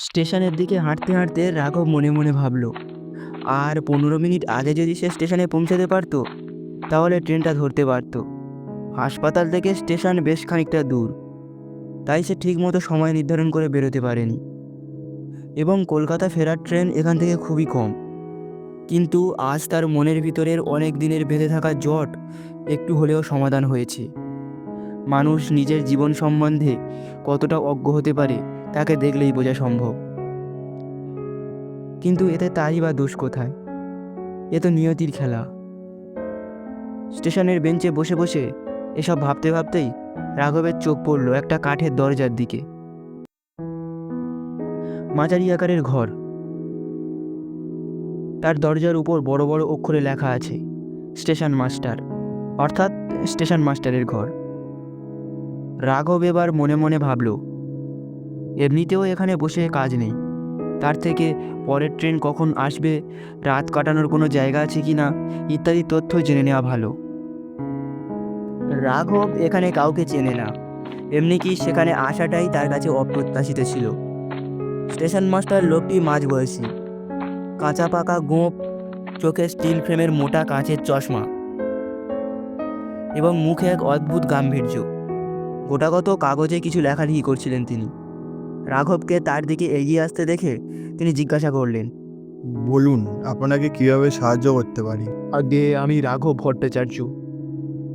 স্টেশনের দিকে হাঁটতে হাঁটতে রাঘব মনে মনে ভাবল, আর 15 মিনিট আগে যদি সে স্টেশনে পৌঁছাতে পারতো তাহলে ট্রেনটা ধরতে পারতো। হাসপাতাল থেকে স্টেশন বেশ খানিকটা দূর, তাই সে ঠিকমতো সময় নির্ধারণ করে বেরোতে পারেনি। এবং কলকাতা ফেরার ট্রেন এখান থেকে খুবই কম। কিন্তু আজ তার মনের ভিতরের অনেক দিনের বেঁধে থাকা জট একটু হলেও সমাধান হয়েছে। মানুষ নিজের জীবন সম্বন্ধে কতটা অজ্ঞ হতে পারে তাকে দেখলেই বোঝা সম্ভব। কিন্তু এতে তারই বা দোষ কোথায়? এ তো নিয়তির খেলা। স্টেশনের বেঞ্চে বসে বসে এসব ভাবতে ভাবতেই রাঘবের চোখ পড়ল একটা কাঠের দরজার দিকে। মাঝারি আকারের ঘর, তার দরজার উপর বড় বড় অক্ষরে লেখা আছে স্টেশন মাস্টার, অর্থাৎ স্টেশন মাস্টারের ঘর। রাঘব এবার মনে মনে ভাবল, এমনিতেও এখানে বসে কাজ নেই, তার থেকে পরের ট্রেন কখন আসবে, রাত কাটানোর কোনো জায়গা আছে কিনা ইত্যাদি তথ্য জেনে নেওয়া ভালো। রাঘব এখানে কাউকে চেনে না, এমনি কি সেখানে আসাটাই তার কাছে অপ্রত্যাশিত ছিল। স্টেশন মাস্টার লোকটি মাঝবয়সী, কাঁচা পাকা গোঁফ, চোখে স্টিল ফ্রেমের মোটা কাঁচের চশমা এবং মুখে এক অদ্ভুত গাম্ভীর্য। গোটাগত কাগজে কিছু লেখালেখি করছিলেন তিনি। রাঘবকে তার দিকে এগিয়ে আসতে দেখে তিনি জিজ্ঞাসা করলেন, বলুন, আপনাকে কিভাবে সাহায্য করতে পারি? আগে আমি রাঘব ভট্টাচার্য,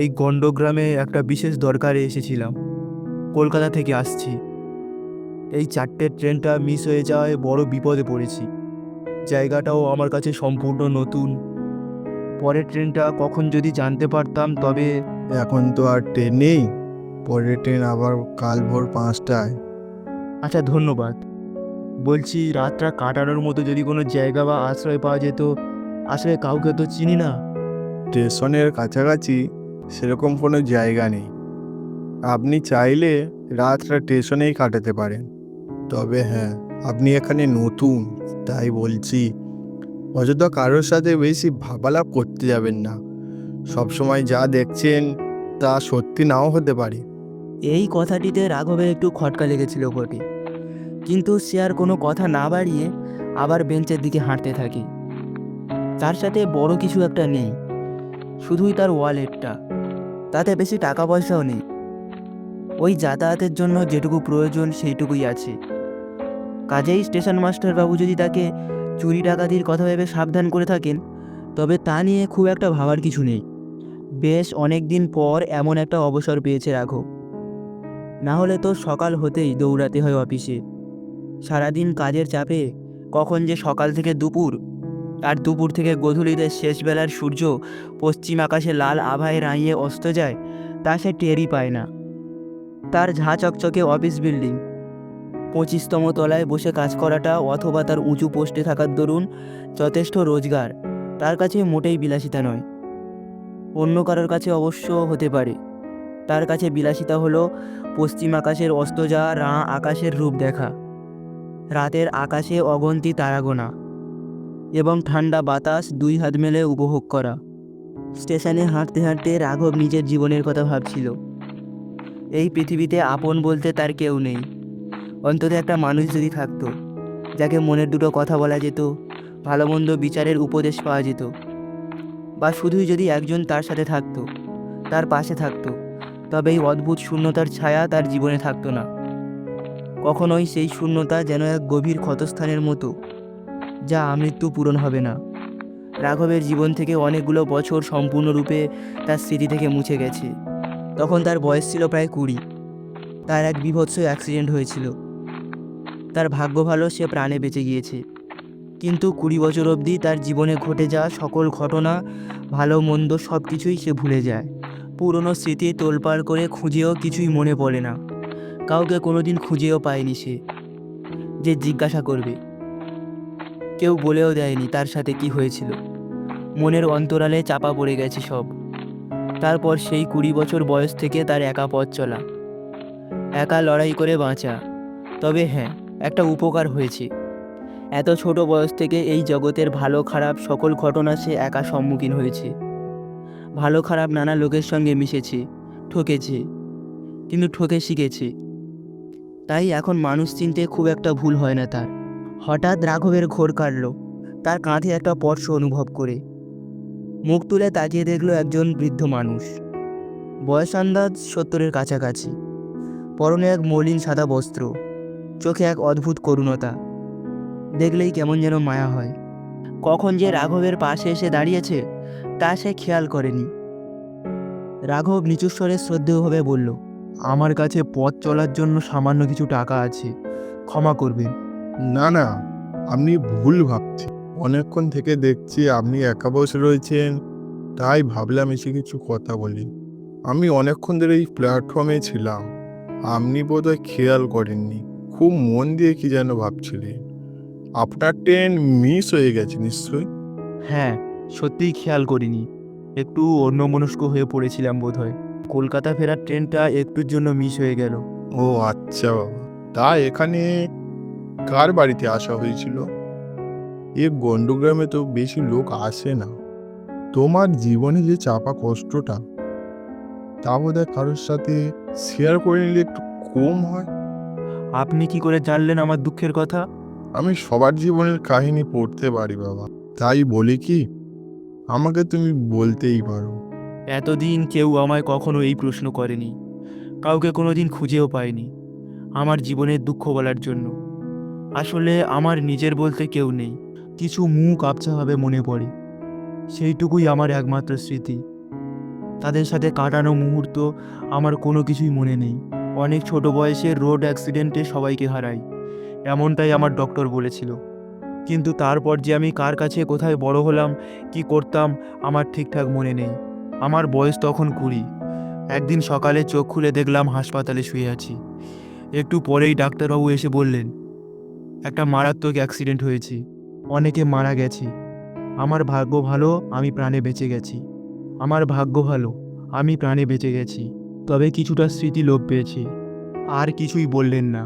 এই গণ্ডগ্রামে একটা বিশেষ দরকারে এসেছিলাম, কলকাতা থেকে আসছি। এই 4টে ট্রেনটা মিস হয়ে যাওয়ায় বড় বিপদে পড়েছি। জায়গাটাও আমার কাছে সম্পূর্ণ নতুন। পরের ট্রেনটা কখন যদি জানতে পারতাম তবে। এখন তো আর ট্রেন নেই, পরের ট্রেন আবার কাল ভোর 5টায়। আচ্ছা, ধন্যবাদ। বলছি, রাতটা কাটানোর মতো যদি কোনো জায়গা বা আশ্রয় পাওয়া যেত। আসলে কাউকে তো চিনি না। স্টেশনের কাছাকাছি সেরকম কোনো জায়গা নেই। আপনি চাইলে রাতটা স্টেশনেই কাটাতে পারেন। তবে হ্যাঁ, আপনি এখানে নতুন, তাই বলছি অযথা কারোর সাথে বেশি ভাবালাপ করতে যাবেন না। সবসময় যা দেখছেন তা সত্যি নাও হতে পারে। এই কথাটিতে রাঘবের একটু খটকা লেগেছিল বটে, কিন্তু সে আর কোনো কথা না বাড়িয়ে আবার বেঞ্চের দিকে হাঁটতে থাকি। তার সাথে বড় কিছু একটা নেই, শুধুই তার ওয়ালেটটা। তাতে বেশি টাকা পয়সাও নেই, ওই যাতায়াতের জন্য যেটুকু প্রয়োজন সেইটুকুই আছে। কাজেই স্টেশন মাস্টার বাবু যদি তাকে চুরি ডাকাতির কথা ভেবে সাবধান করে থাকেন তবে তা নিয়ে খুব একটা ভাবার কিছু নেই। বেশ অনেক দিন পর এমন একটা অবসর পেয়েছে রাঘব, না হলে তো সকাল হতেই দৌড়াতে হয় অফিসে। সারাদিন কাজের চাপে কখন যে সকাল থেকে দুপুর, আর দুপুর থেকে গধূলিতে শেষবেলার সূর্য পশ্চিম আকাশে লাল আভায় রাঙিয়ে অস্ত যায় তা সে টেরই পায় না। তার ঝাঁ চকচকে অফিস বিল্ডিং, 25তম তলায় বসে কাজ করাটা অথবা তার উঁচু পোস্টে থাকার দরুন যথেষ্ট রোজগার তার কাছে মোটেই বিলাসিতা নয়। অন্য কারোর কাছে অবশ্য হতে পারে। তার কাছে বিলাসিতা হলো পশ্চিম আকাশের অস্ত যাওয়া রাঁ আকাশের রূপ দেখা, রাতের আকাশে অগন্তি তারাগোনা এবং ঠান্ডা বাতাস 2 হাত মেলে উপভোগ করা। স্টেশনে হাঁটতে হাঁটতে রাঘব নিজের জীবনের কথা ভাবছিল। এই পৃথিবীতে আপন বলতে তার কেউ নেই। অন্তত একটা মানুষ যদি থাকতো, যাকে মনের দুটো কথা বলা যেত, ভালো মন্দ বিচারের উপদেশ পাওয়া যেত, বা শুধুই যদি একজন তার সাথে থাকতো, তার পাশে থাকতো, তবে এই অদ্ভুত শূন্যতার ছায়া তার জীবনে থাকতো না। কখনোই সেই শূন্যতা যেন এক গভীর ক্ষতস্থানের মতো, যা আমৃত্যু পূরণ হবে না। রাঘবের জীবন থেকে অনেকগুলো বছর সম্পূর্ণরূপে তার স্মৃতি থেকে মুছে গেছে। তখন তার বয়স ছিল প্রায় 20। তার এক বীভৎস অ্যাক্সিডেন্ট হয়েছিল। তার ভাগ্য ভালো, সে প্রাণে বেঁচে গিয়েছে। কিন্তু 20 বছর অবধি তার জীবনে ঘটে যাওয়া সকল ঘটনা, ভালো মন্দ সব কিছুই সে ভুলে যায়। পুরনো স্মৃতি তোলপাড় করে খুঁজেও কিছুই মনে পড়ে না। কাউকে কোনোদিন খুঁজেও পায়নি সে, যে জিজ্ঞাসা করবে। কেউ বলেও দেয়নি তার সাথে কি হয়েছিল। মনের অন্তরালে চাপা পড়ে গেছে সব। তারপর সেই 20 বছর বয়স থেকে তার একা পথ চলা, একা লড়াই করে বাঁচা। তবে হ্যাঁ, একটা উপকার হয়েছে। এত ছোট বয়স থেকে এই জগতের ভালো খারাপ সকল ঘটনা সে একা সম্মুখীন হয়েছে। ভালো খারাপ নানা লোকের সঙ্গে মিশেছে, ঠকেছে, কিন্তু ঠকে শিখেছে। তাই এখন মানুষ চিনতে খুব একটা ভুল হয় না তার। হঠাৎ রাঘবের ঘোর কাটল, তার কাঁধে একটা স্পর্শ অনুভব করে। মুখ তুলে তাকিয়ে দেখলো একজন বৃদ্ধ মানুষ, বয়স আন্দাজ 70-এর কাছাকাছি। পরনে এক মলিন সাদা বস্ত্র, চোখে এক অদ্ভুত করুণতা। দেখলেই কেমন যেন মায়া হয়। কখন যে রাঘবের পাশে এসে দাঁড়িয়েছে তা সে খেয়াল করেনি। রাঘব নিচু স্বরে শ্রদ্ধেয়ভাবে বলল, আমার কাছে পথ চলার জন্য সামান্য কিছু টাকা আছে, ক্ষমা করবেন। না না, আপনি ভুল ভাবছেন। অনেকক্ষণ থেকে দেখছি আপনি একা বসে রয়েছেন, তাই ভাবলাম এসে কিছু কথা বলি। আমি অনেকক্ষণ ধরে এই প্ল্যাটফর্মে ছিলাম, আপনি বোধহয় খেয়াল করেননি। খুব মন দিয়ে কি যেন ভাবছিলেন। আপনার ট্রেন মিস হয়ে গেছে নিশ্চয়ই। হ্যাঁ, সত্যিই খেয়াল করিনি, একটু অন্যমনস্ক হয়ে পড়েছিলাম বোধহয়। কলকাতা ফেরার ট্রেনটা একটুর জন্য মিস হয়ে গেল। ও আচ্ছা বাবা, তা এখানে কার বাড়িতে আসা হয়েছিল? এ গণ্ডগ্রামে তো বেশি লোক আসে না। তোমার জীবনে যে চাপা কষ্টটা, তা বোধহয় কারোর সাথে শেয়ার করে নিলে একটু কম হয়। আপনি কি করে জানলেন আমার দুঃখের কথা? আমি সবার জীবনের কাহিনী পড়তে পারি বাবা, তাই বলি কি, আমাকে তুমি বলতেই পারো। এতদিন কেউ আমায় কখনো এই প্রশ্ন করেনি, কাউকে কোনোদিন খুঁজেও পায়নি আমার জীবনের দুঃখ বলার জন্য। আসলে আমার নিজের বলতে কেউ নেই। কিছু মুখ আবছাভাবে মনে পড়ে, সেইটুকুই আমার একমাত্র স্মৃতি। তাদের সাথে কাটানো মুহূর্ত আমার কোনো কিছুই মনে নেই। অনেক ছোট বয়সে রোড অ্যাক্সিডেন্টে সবাইকে হারাই, এমনটাই আমার ডক্টর বলেছিল। কিন্তু তারপর যে আমি কার কাছে কোথায় বড় হলাম, কি করতাম, আমার ঠিকঠাক মনে নেই। আমার বয়স তখন 20। একদিন সকালে চোখ খুলে দেখলাম হাসপাতালে শুয়ে আছি। একটু পরেই ডাক্তারবাবু এসে বললেন, একটা মারাত্মক অ্যাক্সিডেন্ট হয়েছে, অনেকে মারা গেছে। আমার ভাগ্য ভালো আমি প্রাণে বেঁচে গেছি। আমার ভাগ্য ভালো আমি প্রাণে বেঁচে গেছি। তবে কিছুটা স্মৃতি লোপ পেয়েছে। আর কিছুই বললেন না।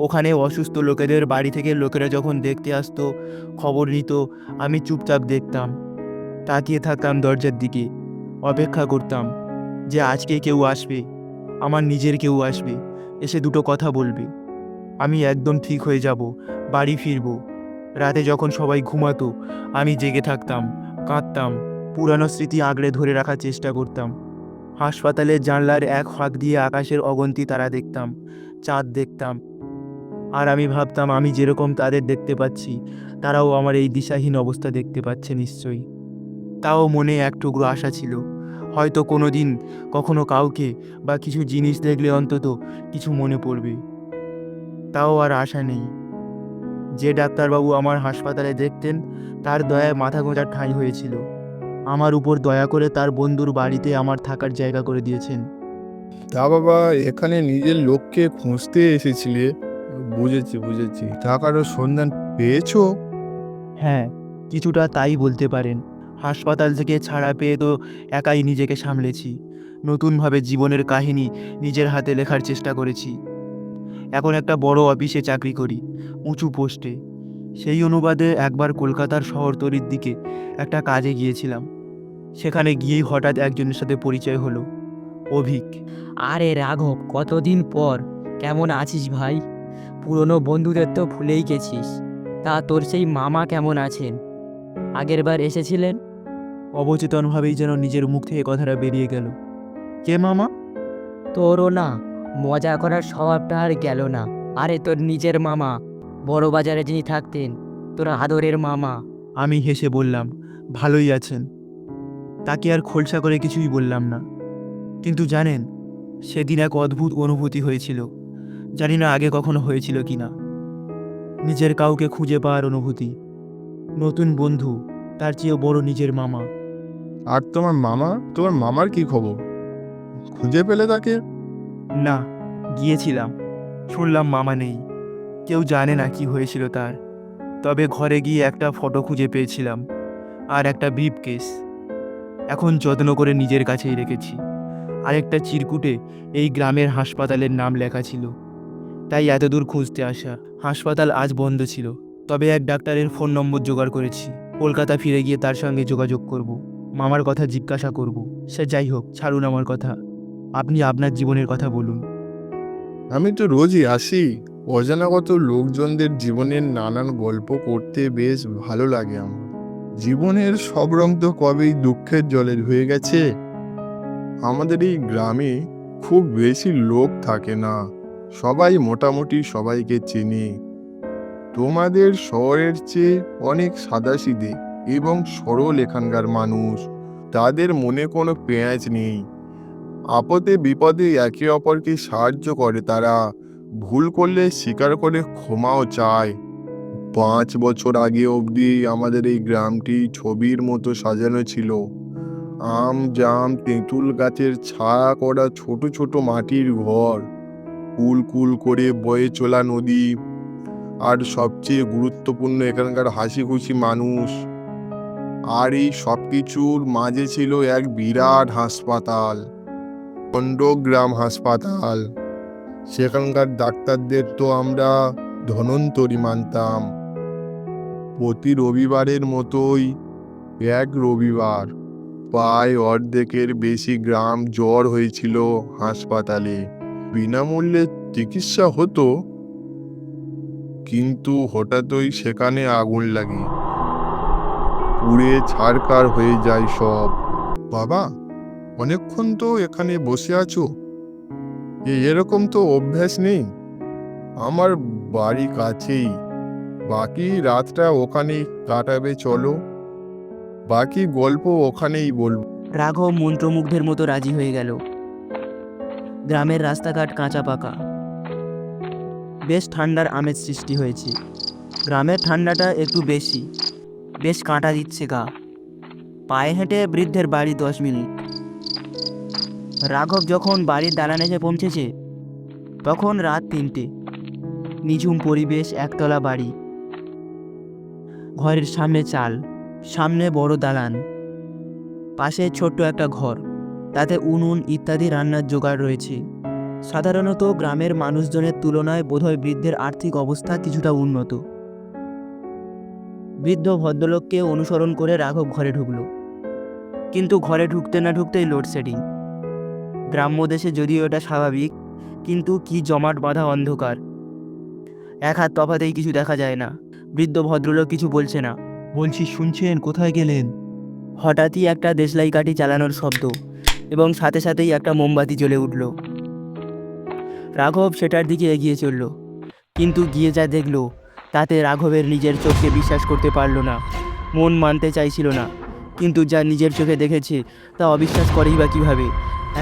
ওখানে অসুস্থ লোকেদের বাড়ি থেকে লোকেরা যখন দেখতে আসতো, খবর নিত, আমি চুপচাপ দেখতাম, তাকিয়ে থাকতাম দরজার দিকে, অপেক্ষা করতাম যে আজকে কেউ আসবে, আমার নিজের কেউ আসবে, এসে দুটো কথা বলবে। আমি একদম ঠিক হয়ে যাব, বাড়ি ফিরব। রাতে যখন সবাই ঘুমাতো আমি জেগে থাকতাম, কাঁদতাম, পুরানো স্মৃতি আঁকড়ে ধরে রাখার চেষ্টা করতাম। হাসপাতালের জানলার এক ফাঁক দিয়ে আকাশের অগন্তি তারা দেখতাম, চাঁদ দেখতাম। আর আমি ভাবতাম আমি যেরকম তাদের দেখতে পাচ্ছি, তারাও আমার এই দিশাহীন অবস্থা দেখতে পাচ্ছে নিশ্চয়ই। তাও মনে এক টুকরো আশা ছিল, হয়তো কোনো দিন কখনো কাউকে বা কিছু জিনিস দেখলে অন্তত কিছু মনে পড়বে। তাও আর আশা নেই। যে ডাক্তারবাবু আমার হাসপাতালে দেখতেন তার দয়ায় মাথা গোঁজার ঠাঁই হয়েছিল। আমার উপর দয়া করে তার বন্ধুর বাড়িতে আমার থাকার জায়গা করে দিয়েছেন। তা বাবা, এখানে নিজের লোককে খুঁজতে এসেছিলে। বুঝেছি বুঝেছি, তা কারো সন্ধান পেয়েছো? হ্যাঁ, কিছুটা তাই বলতে পারেন। হাসপাতাল থেকে ছাড়া পেয়ে তো একাই নিজেকে সামলেছি। নতুনভাবে জীবনের কাহিনী নিজের হাতে লেখার চেষ্টা করেছি। এখন একটা বড় অফিসে চাকরি করি, উঁচু পোস্টে। সেই অনুবাদে একবার কলকাতার শহরতলির দিকে একটা কাজে গিয়েছিলাম। সেখানে গিয়েই হঠাৎ একজনের সাথে পরিচয় হলো, অভিক। আরে রাঘব, কতদিন পর! কেমন আছিস ভাই? পুরনো বন্ধুদের তো ভুলেই গেছিস। তা তোর সেই মামা কেমন আছেন? আগেরবার এসেছিলেন। অবচেতনভাবেই যেন নিজের মুখ থেকে কথাটা বেরিয়ে গেল। কে মামা? তোরও না মজা করার স্বভাবটা আর গেল না। আরে তোর নিজের মামা, বড় বাজারে যিনি থাকতেন, তোর আদরের মামা। আমি হেসে বললাম, ভালোই আছেন। তাকে আর খোলসা করে কিছুই বললাম না। কিন্তু জানেন, সেদিন এক অদ্ভুত অনুভূতি হয়েছিল। জানি না আগে কখনো হয়েছিল কিনা। নিজের কাউকে খুঁজে পাওয়ার অনুভূতি। নতুন বন্ধু, তার চেয়েও বড় নিজের মামা। আর তোমার মামার কি খবর? খুঁজে পেলে তাকে? না, গিয়েছিলাম, শুনলাম মামা নেই। কেউ জানে না কি হয়েছিল তার। তবে ঘরে গিয়ে একটা ফটো খুঁজে পেয়েছিলাম, আর একটা ব্রিফকেস। এখন যত্ন করে নিজের কাছেই রেখেছি। আরেকটা চিরকুটে এই গ্রামের হাসপাতালের নাম লেখা ছিল। তাই এতদূর খুঁজতে আসা। হাসপাতাল আজ বন্ধ ছিল, তবে এক ডাক্তারের ফোন নম্বর জোগাড় করেছি। কলকাতা ফিরে গিয়ে তার সঙ্গে যোগাযোগ করব, মামার কথা জিজ্ঞাসা করব। সে যাই হোক, ছাড়ুন আমার কথা। আপনি আপনার জীবনের কথা বলুন। আমি তো রোজই আসি, অজানাগত লোকজনদের জীবনের নানান গল্প করতে বেশ ভালো লাগে আমার। জীবনের সব রং তো কবেই দুঃখের জলে ধুয়ে গেছে। আমাদের এই গ্রামে খুব বেশি লোক থাকে না, সবাই মোটামুটি সবাইকে চেনে। তোমাদের শহরের চেয়ে অনেক সাদাসিধে এবং সরল এখানকার মানুষ। তাদের মনে কোনো পেঁয়াজ নেই। আপদে বিপদে একে অপরকে সাহায্য করে তারা। ভুল করলে স্বীকার করে ক্ষমাও চায়। 5 বছর আগে অবধি আমাদের এই গ্রামটি ছবির মতো সাজানো ছিল। আম জাম তেঁতুল গাছের ছায়া করা ছোট ছোট মাটির ঘর, কুল কুল করে বয়ে চলা নদী, আর সবচেয়ে গুরুত্বপূর্ণ এখানকার হাসি খুশি মানুষ। আর এই সবকিছুর মাঝে ছিল এক বিরাট হাসপাতাল, খণ্ডগ্রাম হাসপাতাল। সেখানকার ডাক্তারদের তো আমরা ধন্বন্তরী মানতাম। প্রতি রবিবারের মতোই এক রবিবার প্রায় অর্ধেকের বেশি গ্রাম জ্বর হয়েছিল হাসপাতালে। বিনামূল্যে চিকিৎসা হতো, কিন্তু হঠাৎই সেখানে আগুন লাগে, পুড়ে ছারখার হয়ে যায় সব। বাবা, অনেকক্ষণ তো এখানে বসে আছো, এরকম তো অভ্যাস নেই। আমার বাড়ি কাছেই, বাকি রাতটা ওখানেই কাটাবে, চলো বাকি গল্প ওখানেই বলবো। রাঘব মন্ত্রমুগ্ধের মতো রাজি হয়ে গেল। গ্রামের রাস্তাঘাট কাঁচা পাকা, বেশ ঠান্ডার আমেজ সৃষ্টি হয়েছে। গ্রামের ঠান্ডাটা একটু বেশি, বেশ কাঁটা দিচ্ছে গা। পায়ে হেঁটে বৃদ্ধের বাড়ি 10 মিনিট। রাঘব যখন বাড়ির দালানে এসে পৌঁছেছে তখন রাত 3টে। নিঝুম পরিবেশ, একতলা বাড়ি, ঘরের সামনে চাল, সামনে বড় দালান, পাশে ছোট্ট একটা ঘর, তাতে উনুন ইত্যাদি রান্নার জোগাড় রয়েছে। সাধারণত গ্রামের মানুষজনের তুলনায় বোধহয় বৃদ্ধের আর্থিক অবস্থা কিছুটা উন্নত। বৃদ্ধ ভদ্রলোককে অনুসরণ করে রাঘব ঘরে ঢুকল। কিন্তু ঘরে ঢুকতে না ঢুকতেই লোডশেডিং। গ্রাম্য দেশে যদিও এটা স্বাভাবিক, কিন্তু কি জমাট বাঁধা অন্ধকার। এক হাত তফাতেই কিছু দেখা যায় না। বৃদ্ধ ভদ্রলোক কিছু বলছে না। বলছি, শুনছেন? কোথায় গেলেন? হঠাৎই একটা দেশলাই কাঠি চালানোর শব্দ এবং সাথে সাথেই একটা মোমবাতি জ্বলে উঠল। রাঘব সেটার দিকে এগিয়ে চলল, কিন্তু গিয়ে যা দেখল তাতে রাঘবের নিজের চোখকে বিশ্বাস করতে পারল না। মন মানতে চাইছিল না, কিন্তু যা নিজের চোখে দেখেছে তা অবিশ্বাস করেই বা কীভাবে।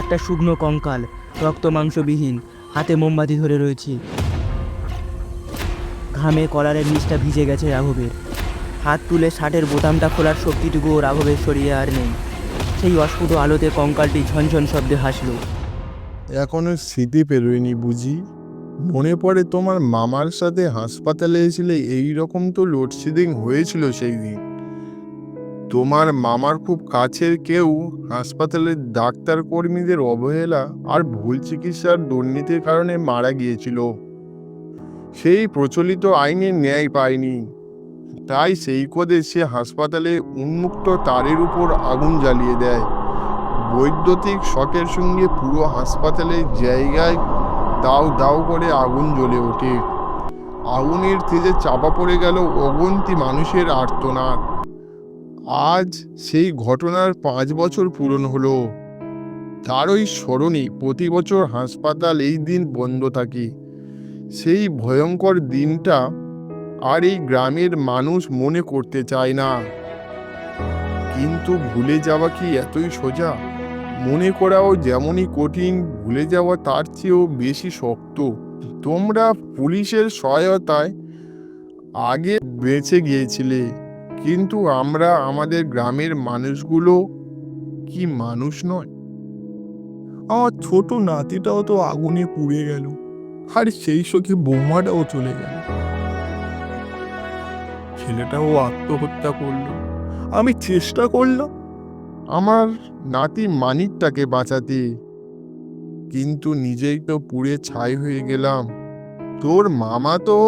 একটা শুকনো কঙ্কাল, রক্ত মাংসবিহীন, হাতে মোমবাতি ধরে রয়েছে। ঘামে কলারের নিচটা ভিজে গেছে রাঘবের। হাত তুলে শার্টের বোতামটা খোলার শক্তিটুকুও রাঘবের শরীরে আর নেই। সেই অস্ফুট আলোতে কঙ্কালটি ঝনঝন শব্দে হাসল। এখনো স্মৃতি পেরোয়নি বুঝি? মনে পড়ে তোমার মামার সাথে হাসপাতালে এসেছিলে, এইরকম তো লোডশেডিং হয়েছিল সেই দিন। তোমার মামার খুব কাছের কেউ হাসপাতালের ডাক্তার কর্মীদের অবহেলা আর ভুল চিকিৎসার দুর্নীতির কারণে মারা গিয়েছিল। সেই প্রচলিত আইনের ন্যায় পায়নি, তাই সেই কোদে সে হাসপাতালে উন্মুক্ত তারের উপর আগুন জ্বালিয়ে দেয়। বৈদ্যুতিক শকের সঙ্গে পুরো হাসপাতালের জায়গায় দাউ দাউ করে আগুন জ্বলে ওঠে। আগুনের তেজে চাপা পড়ে গেল অগন্তি মানুষের আর্তনাদ। আজ সেই ঘটনার 5 বছর পূরণ হলো। তার ওই স্মরণে প্রতি বছর হাসপাতাল এই দিন বন্ধ থাকে। সেই ভয়ঙ্কর দিনটা আর এই গ্রামের মানুষ মনে করতে চায় না। কিন্তু ভুলে যাওয়া কি এতই সোজা? মনে করাও যেমনই কঠিন, ভুলে যাওয়া তার চেয়েও বেশি শক্ত। তোমরা পুলিশের সহায়তায় আগে বেঁচে গিয়েছিলে, কিন্তু আমরা, আমাদের গ্রামের মানুষগুলো কি মানুষ নয়? আমার ছোট নাতিটাও তো আগুনে পুড়ে গেল, আর সেই সঙ্গে বৌমাটাও চলে গেল। ছেলেটাও আত্মহত্যা করলো। আমি চেষ্টা করলাম আমার নাতি মানিকটাকে বাঁচাতে, কিন্তু নিজেই তো পুড়ে ছাই হয়ে গেলাম। তোর মামা তো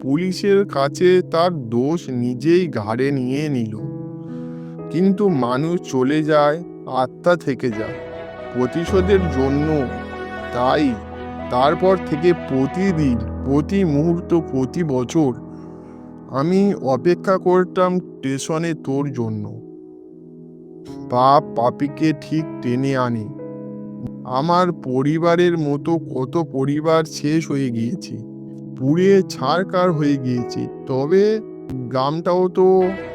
পুলিশের কাছে তার দোষ নিজেই ঘাড়ে নিয়ে নিল। কিন্তু মানুষ চলে যায়, আত্মা থেকে যায়। প্রতিশোধের জন্য। তাই তারপর থেকে প্রতিদিন, প্রতি মুহূর্ত, প্রতি বছর আমি অপেক্ষা করতাম স্টেশনে তোর জন্য। পাপ পাপীকে ঠিক টেনে আনে। আমার পরিবারের মতো কত পরিবার শেষ হয়ে গিয়েছে, পুড়ে ছারকার হয়ে গিয়েছে, তবে গ্রামটাও তো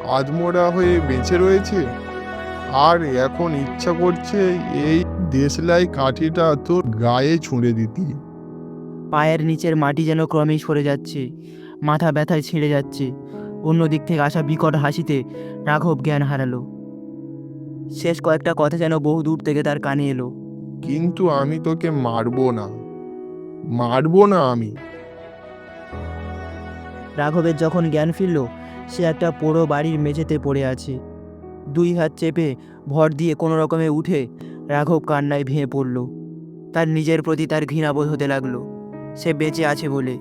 আধমরা হয়ে বেঁচে রয়েছে। আর এখন ইচ্ছা করছে এই দেশলাই কাঠিটা তোর গায়ে ছুঁড়ে দিতে। পায়ের নিচের মাটি যেন ক্রমেই সরে যাচ্ছে, মাথা ব্যথায় ছিঁড়ে যাচ্ছে। অন্য দিক থেকে আসা বিকট হাসিতে রাঘব জ্ঞান হারালো। শেষ কয়েকটা কথা যেন বহু দূর থেকে তার কানে এলো। কিন্তু আমি তোকে মারবো না, মারবো না আমি। রাঘবের যখন জ্ঞান ফিরল, সে একটা পোড়ো বাড়ির মেঝেতে পড়ে আছে। দুই হাত চেপে ভর দিয়ে কোনো রকমে উঠে রাঘব কান্নায় ভেঙে পড়ল। তার নিজের প্রতি তার ঘৃণাবোধ হতে লাগলো। সে বেঁচে আছে বলে।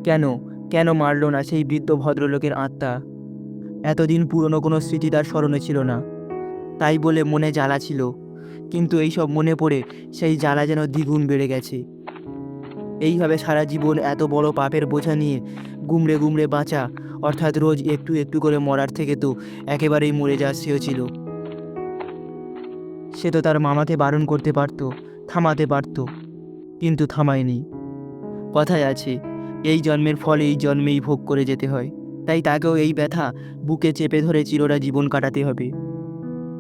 কেন কেন মারল না সেই বৃদ্ধ ভদ্রলোকের আত্মা? এতদিন পুরনো কোনো স্মৃতি তার স্মরণে ছিল না, তাই বলে মনে জ্বালা ছিল। কিন্তু এইসব মনে পড়ে সেই জ্বালা যেন দ্বিগুণ বেড়ে গেছে। এইভাবে সারা জীবন এত বড় পাপের বোঝা নিয়ে গুমড়ে গুমড়ে বাঁচা, অর্থাৎ রোজ একটু একটু করে মরার থেকে তো একেবারেই মরে যাওয়া শ্রেয় ছিল। সে তো তার মামাকে বারণ করতে পারতো, থামাতে পারতো, কিন্তু থামায়নি। কথায় আছে, এই জন্মের ফল এই জন্মেই ভোগ করে যেতে হয়। তাই তাকেও এই ব্যথা বুকে চেপে ধরে চিরটা জীবন কাটাতে হবে।